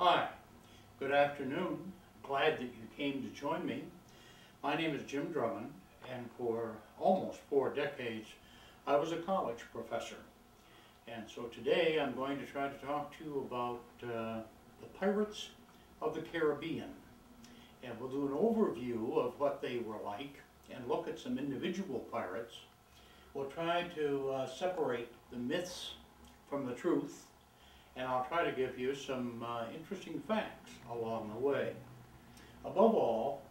Hi, good afternoon. Glad that you came to join me. My name is Jim Drummond, and for almost 4 decades I was a college professor. And so today I'm going to try to talk to you about the pirates of the Caribbean. And we'll do an overview of what they were like and look at some individual pirates. We'll try to separate the myths from the truth, and I'll try to give you some interesting facts along the way. Above all,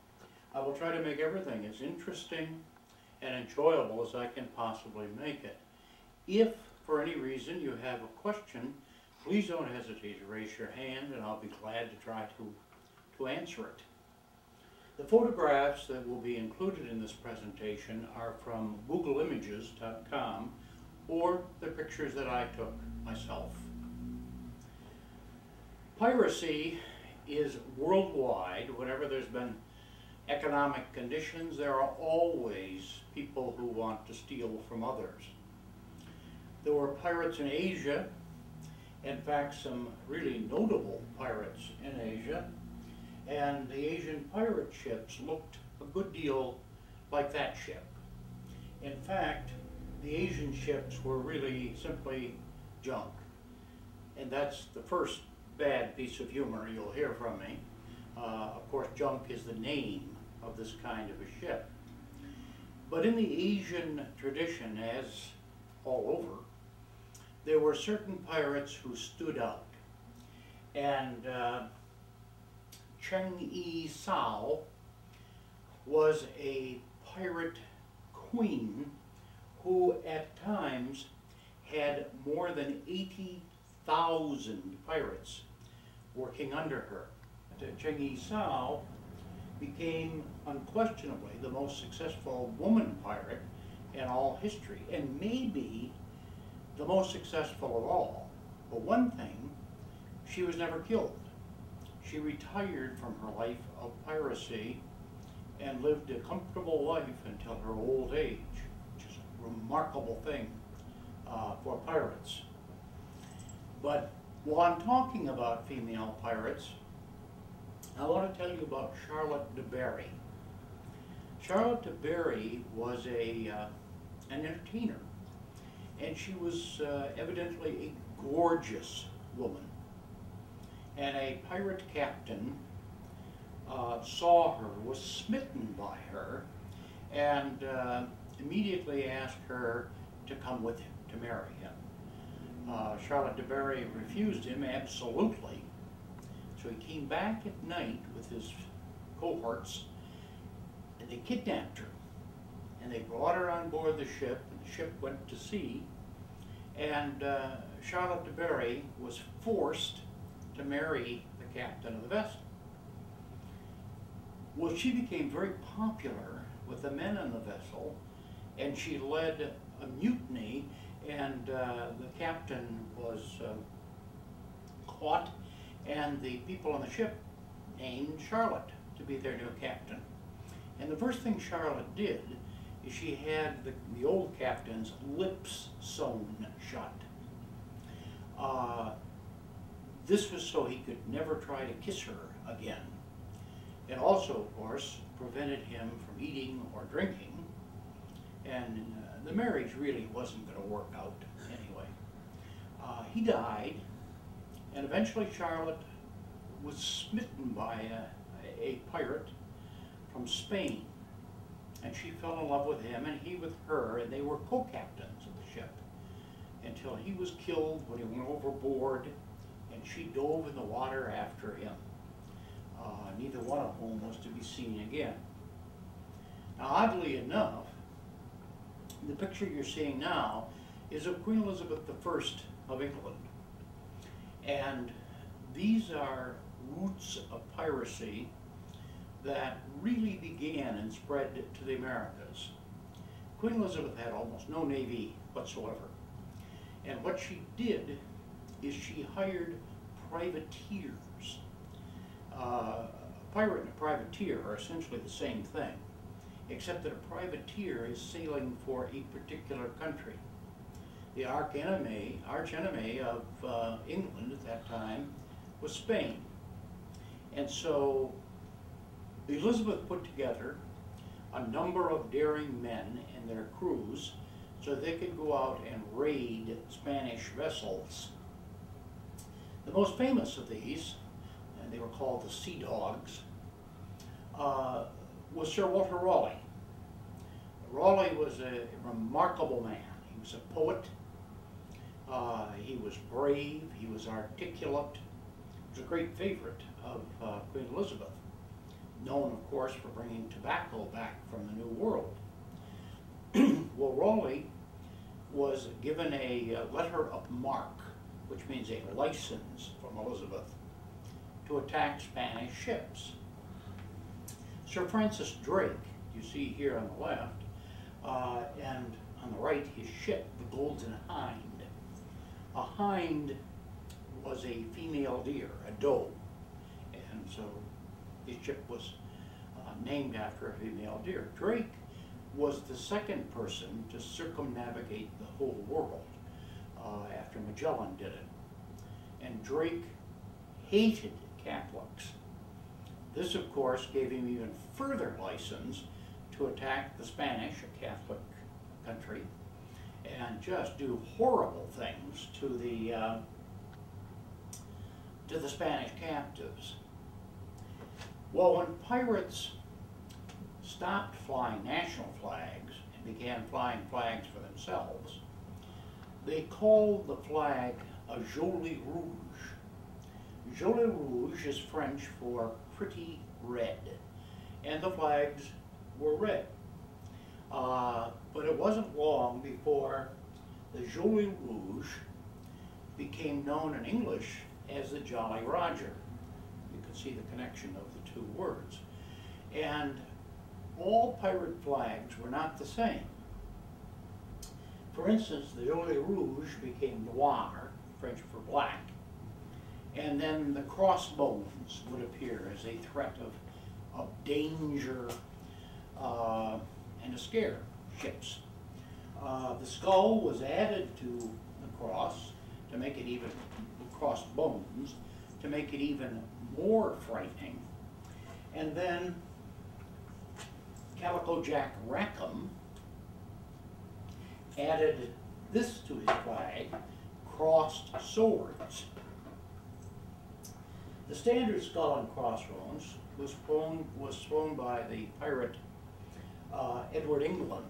I will try to make everything as interesting and enjoyable as I can possibly make it. If for any reason you have a question, please don't hesitate to raise your hand and I'll be glad to try to answer it. The photographs that will be included in this presentation are from googleimages.com or the pictures that I took myself. Piracy is worldwide. Whenever there's been economic conditions, there are always people who want to steal from others. There were pirates in Asia, in fact some really notable pirates in Asia, and the Asian pirate ships looked a good deal like that ship. In fact, the Asian ships were really simply junk, and that's the first bad piece of humor you'll hear from me. Of course, junk is the name of this kind of a ship. But in the Asian tradition, as all over, there were certain pirates who stood out. And Cheng Sao was a pirate queen who at times had more than 80,000 pirates working under her. Cheng Sao became unquestionably the most successful woman pirate in all history, and maybe the most successful of all. But one thing, she was never killed. She retired from her life of piracy and lived a comfortable life until her old age, which is a remarkable thing for pirates. But while I'm talking about female pirates, I want to tell you about Charlotte de Berry. Charlotte de Berry was an entertainer, and she was evidently a gorgeous woman. And a pirate captain saw her, was smitten by her, and immediately asked her to come with him, to marry him. Charlotte de Berry refused him absolutely, so he came back at night with his cohorts, and they kidnapped her. And they brought her on board the ship, and the ship went to sea, and Charlotte de Berry was forced to marry the captain of the vessel. Well, she became very popular with the men on the vessel, and she led a mutiny, and the captain was caught, and the people on the ship named Charlotte to be their new captain. And the first thing Charlotte did is she had the old captain's lips sewn shut. This was so he could never try to kiss her again. It also, of course, prevented him from eating or drinking, and the marriage really wasn't going to work out anyway. He died, and eventually Charlotte was smitten by a pirate from Spain, and she fell in love with him and he with her, and they were co-captains of the ship until he was killed when he went overboard and she dove in the water after him. Neither one of whom was to be seen again. Now, oddly enough, the picture you're seeing now is of Queen Elizabeth I of England. And these are roots of piracy that really began and spread to the Americas. Queen Elizabeth had almost no navy whatsoever. And what she did is she hired privateers. A pirate and a privateer are essentially the same thing, except that a privateer is sailing for a particular country. The arch enemy of England at that time was Spain. And so Elizabeth put together a number of daring men and their crews so they could go out and raid Spanish vessels. The most famous of these, and they were called the Sea Dogs, was Sir Walter Raleigh. Raleigh was a remarkable man. He was a poet, he was brave, he was articulate, he was a great favorite of Queen Elizabeth, known of course for bringing tobacco back from the New World. Well, Raleigh was given a letter of marque, which means a license from Elizabeth, to attack Spanish ships. Sir Francis Drake, you see here on the left, and on the right his ship, the Golden Hind. A hind was a female deer, a doe, and so his ship was named after a female deer. Drake was the second person to circumnavigate the whole world after Magellan did it. And Drake hated Catholics. This, of course, gave him even further license to attack the Spanish, a Catholic country, and just do horrible things to the Spanish captives. Well, when pirates stopped flying national flags and began flying flags for themselves, they called the flag a jolie rouge. Jolie rouge is French for pretty red, and the flags were red. But it wasn't long before the Jolie Rouge became known in English as the Jolly Roger. You can see the connection of the two words. And all pirate flags were not the same. For instance, the Jolie Rouge became noir, French for black, and then the crossbones would appear as a threat of danger and to scare ships. The skull was added to the cross to make it even, crossbones, to make it even more frightening. And then Calico Jack Rackham added this to his flag, crossed swords. The standard skull and crossbones was flown by the pirate Edward England